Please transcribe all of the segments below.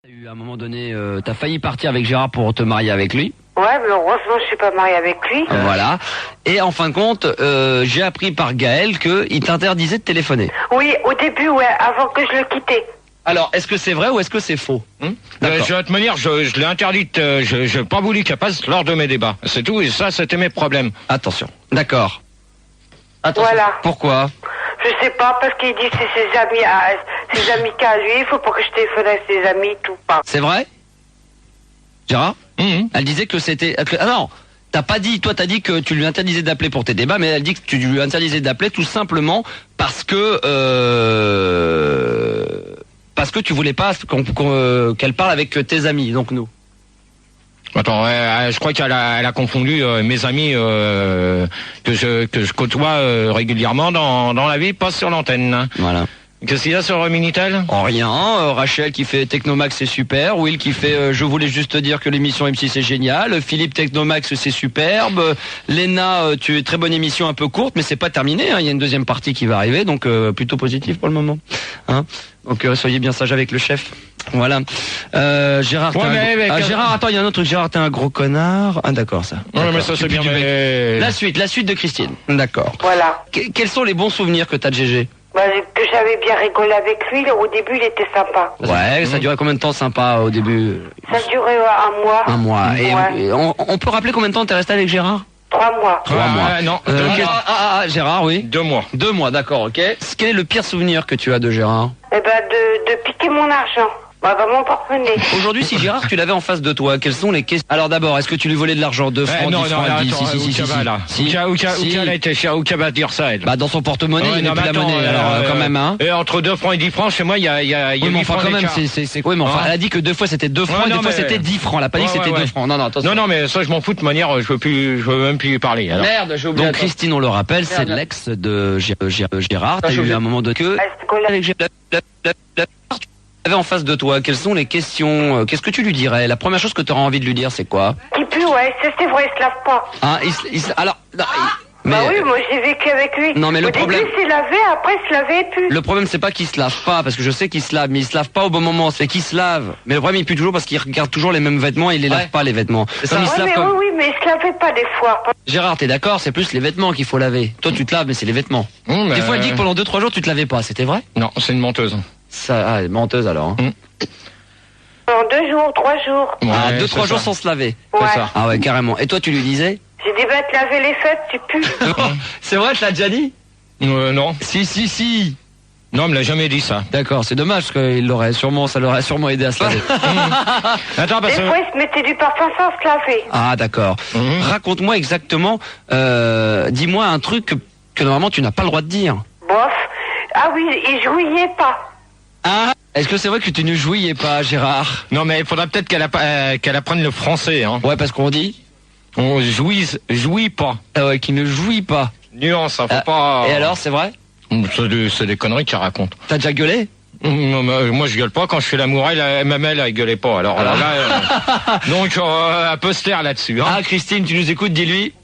À un moment donné, t'as failli partir avec Gérard pour te marier avec lui. Ouais, mais heureusement, je suis pas mariée avec lui. Voilà. Et en fin de compte, j'ai appris par Gaël qu'il t'interdisait de téléphoner. Oui, au début, ouais, avant que je le quittais. Alors, est-ce que c'est vrai ou est-ce que c'est faux? Je vais te dire, je l'ai interdite, je n'ai pas voulu qu'elle passe lors de mes débats. C'est tout, et ça, c'était mes problèmes. Attention. D'accord. Attention. Voilà. Pourquoi? Je sais pas, parce qu'il dit que c'est ses amis qu'à lui, il faut pas que je téléphone à ses amis, tout pas. C'est vrai? Gérard? Elle disait que c'était... Ah non, t'as pas dit, toi t'as dit que tu lui interdisais d'appeler pour tes débats, mais elle dit que tu lui interdisais d'appeler tout simplement parce que tu voulais pas qu'elle parle avec tes amis, donc nous. Attends, je crois qu'elle a confondu mes amis que je côtoie régulièrement dans la vie, pas sur l'antenne. Voilà. Qu'est-ce qu'il y a sur Minitel? En rien. Rachel qui fait Technomax, c'est super. Will qui fait je voulais juste te dire que l'émission M6 c'est génial. Philippe Technomax, c'est superbe. Léna, tu es très bonne émission, un peu courte, mais c'est pas terminé. Il y a une deuxième partie qui va arriver, donc plutôt positif pour le moment. Donc soyez bien sage avec le chef. Voilà. Gérard, Gérard, attends, il y a un autre truc. Gérard, t'es un gros connard. Ah d'accord, ça. Non, mais ça c'est bien. La suite de Christine. D'accord. Voilà. Quels sont les bons souvenirs que t'as de GG? Que j'avais bien rigolé avec lui, au début il était sympa. Ouais, ça durait combien de temps sympa au début? Ça durait un mois. Un mois. Ouais. Et on peut rappeler combien de temps t'es resté avec Gérard? 3 mois. 3 mois. Non. Gérard, oui. 2 mois. 2 mois, d'accord, ok. Quel est le pire souvenir que tu as de Gérard? Eh ben, de piquer mon argent. Vraiment porte-monnaie. Aujourd'hui, si Gérard, tu l'avais en face de toi, quelles sont les questions? Alors d'abord, est-ce que tu lui volais de l'argent, 2 francs, 10 francs? Où elle était chez Ouka va dire ça, elle. Bah, dans son porte-monnaie, il n'y avait plus la monnaie, alors quand même, hein. Et entre 2 francs et 10 francs, chez moi, il y a oui, mais enfin, quand même, oui, mais enfin, elle a dit que 2 fois c'était 2 francs, et 2 fois c'était 10 francs. Elle a pas dit que c'était 2 francs. Non, attention. Non, mais ça, je m'en fous de manière, je veux même plus y parler, alors. Merde, j'ai oublié. Donc, Christine, on le rappelle, c'est l'ex de Gérard. T'as eu un moment de queue. Avec Gérard. Avait en face de toi, quelles sont les questions? Qu'est-ce que tu lui dirais? La première chose que tu auras envie de lui dire, c'est quoi? Qui pue, ouais, c'est vrai, il se lave pas. Ah, alors, non, mais, bah oui, moi j'ai vécu avec lui. Non, mais le problème. Au début, il s'est lavé, après il se lavait et pue. Le problème, c'est pas qu'il se lave pas, parce que je sais qu'il se lave, mais il se lave pas au bon moment, c'est qu'il se lave. Mais le problème, il pue toujours parce qu'il regarde toujours les mêmes vêtements et il les lave pas, les vêtements. Oui, mais il se lavait pas des fois. Gérard, t'es d'accord, c'est plus les vêtements qu'il faut laver. Toi, tu te laves, mais c'est les vêtements. Des fois, elle dit que pendant 2-3 jours, tu te lavais pas, c'était vrai? Non, c'est une menteuse. Ça, menteuse alors. En 2 jours, 3 jours. Ouais, 2-3 jours sans se laver. Ouais. C'est ça. Ah ouais, carrément. Et toi, tu lui disais? J'ai dit, te laver les fesses, tu pues. C'est vrai, tu l'as déjà dit? Non. Si. Non, elle me l'a jamais dit ça. D'accord, c'est dommage parce que ça l'aurait sûrement aidé à se laver. Attends, parce Des fois, il se mettait du parfum sans se laver. Ah, d'accord. Raconte-moi exactement, dis-moi un truc que normalement tu n'as pas le droit de dire. Bof. Ah oui, il jouillait pas. Ah, est-ce que c'est vrai que tu ne jouillais pas, Gérard? Non, mais il faudra peut-être qu'elle apprenne le français, hein. Ouais, parce qu'on dit? On jouit pas. Ah ouais, qui ne jouit pas. Nuance, hein, faut pas... Et alors, c'est vrai? C'est des conneries qu'elle raconte. T'as déjà gueulé? Non, moi je gueule pas quand je fais l'amour, même elle gueulait pas. Alors là, donc elle peut se taire là-dessus. Hein. Ah, Christine, tu nous écoutes, dis-lui.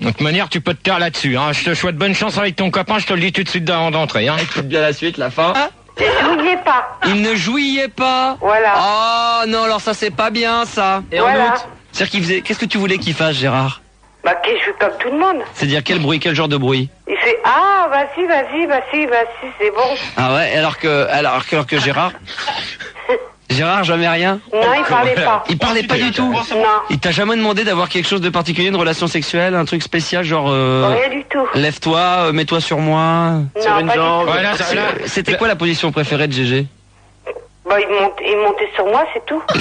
De toute manière, tu peux te taire là-dessus. Hein. Je te souhaite bonne chance avec ton copain, je te le dis tout de suite d'entrée. Hein. Écoute bien la suite, la fin. Il jouillait pas. Il ne jouillait pas. Voilà. Oh non, alors ça c'est pas bien ça. Et voilà. en août, c'est-à-dire qu'il faisait... Qu'est-ce que tu voulais qu'il fasse, Gérard? Qu'il joue comme tout le monde. C'est-à-dire quel bruit, quel genre de bruit? Il fait vas-y, c'est bon. Ah ouais, alors que Gérard... Gérard, jamais rien? Non, il parlait pas. Il parlait pas du tout? Non. Il t'a jamais demandé d'avoir quelque chose de particulier, une relation sexuelle, un truc spécial, genre... Rien du tout. Lève-toi, mets-toi sur moi, sur une pas jambe. du tout. Voilà, C'était quoi la position préférée de GG? Il montait sur moi, c'est tout. Tu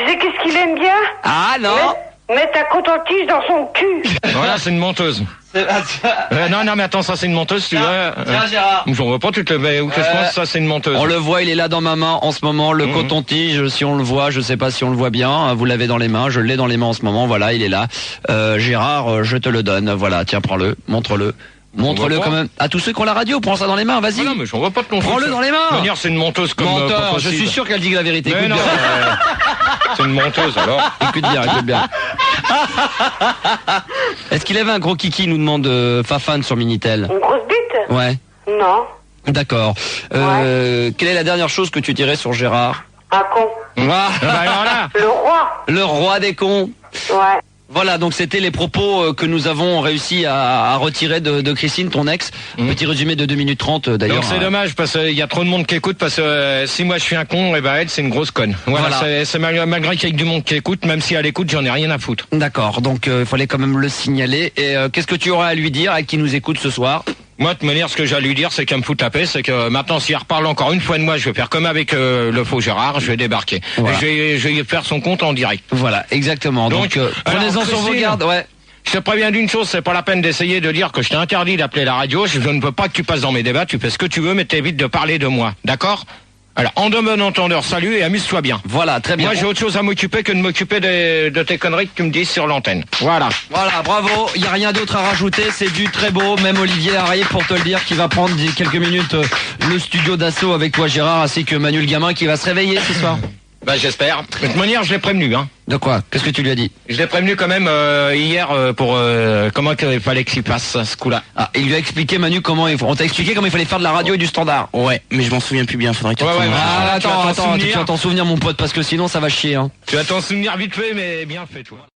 sais qu'est-ce qu'il aime bien? Ah non. Mettre ta coton-tige dans son cul. Voilà, c'est une menteuse. Non, mais attends, ça c'est une menteuse, tu vois. Tiens, Gérard. J'en vois pas, tu te le... Où que je pense, ça c'est une menteuse. On le voit, il est là dans ma main en ce moment, le coton-tige, si on le voit, je sais pas si on le voit bien, vous l'avez dans les mains, je l'ai dans les mains en ce moment, voilà, il est là. Gérard, je te le donne, voilà, tiens, prends-le, montre-le. Montre-le quand même à tous ceux qui ont la radio, prends ça dans les mains, vas-y. Non, mais j'en vois pas de ton prends-le dans les mains. Manière, c'est une menteuse comme menteur, je suis sûr qu'elle dit la vérité. Mais écoute non, bien. c'est une menteuse alors. Écoute bien. Est-ce qu'il avait un gros kiki, nous demande Fafane sur Minitel? Une grosse bite? Ouais. Non. D'accord. Quelle est la dernière chose que tu dirais sur Gérard? Un con. Ah, Alors là, Le roi. le roi des cons. Ouais. Voilà, donc c'était les propos que nous avons réussi à retirer de Christine, ton ex. Petit résumé de 2 minutes 30 d'ailleurs. donc c'est dommage parce qu'il y a trop de monde qui écoute parce que si moi je suis un con, et ben elle c'est une grosse conne. Voilà, c'est malgré qu'il y ait du monde qui écoute, même si elle écoute, j'en ai rien à foutre. D'accord, donc il fallait quand même le signaler. Et qu'est-ce que tu aurais à lui dire à qui nous écoute ce soir? Moi, de toute manière, ce que j'ai à lui dire, c'est qu'elle me fout la paix, c'est que maintenant, si elle reparle encore une fois de moi, je vais faire comme avec le faux Gérard, je vais débarquer. Voilà. Et je vais faire son compte en direct. Voilà, exactement. Donc prenez-en sur vos Christine, gardes. Ouais. Je te préviens d'une chose, c'est pas la peine d'essayer de dire que je t'ai interdit d'appeler la radio, je ne veux pas que tu passes dans mes débats, tu fais ce que tu veux, mais t'évites de parler de moi, d'accord? Alors, en de bon entendeur, salut et amuse-toi bien. Voilà, très bien. Moi, j'ai autre chose à m'occuper que de m'occuper de tes conneries que tu me dis sur l'antenne. Voilà. Voilà, bravo. Il n'y a rien d'autre à rajouter. C'est du très beau. Même Olivier arrive pour te le dire qui va prendre quelques minutes le studio d'assaut avec toi, Gérard, ainsi que Manu le gamin qui va se réveiller ce soir. Bah, j'espère. De toute manière, je l'ai prévenu, hein. De quoi? Qu'est-ce que tu lui as dit? Je l'ai prévenu quand même hier pour comment il fallait qu'il fasse ce coup-là. Ah, il lui a expliqué, Manu, on t'a expliqué comment il fallait faire de la radio et du standard. Ouais, mais je m'en souviens plus bien, faudrait que tu Ouais, reprennes. ouais, Ah, tu vas t'en attends, tu souvenir. vas t'en souvenir, mon pote, parce que sinon ça va chier, hein. Tu vas t'en souvenir vite fait, mais bien fait, toi.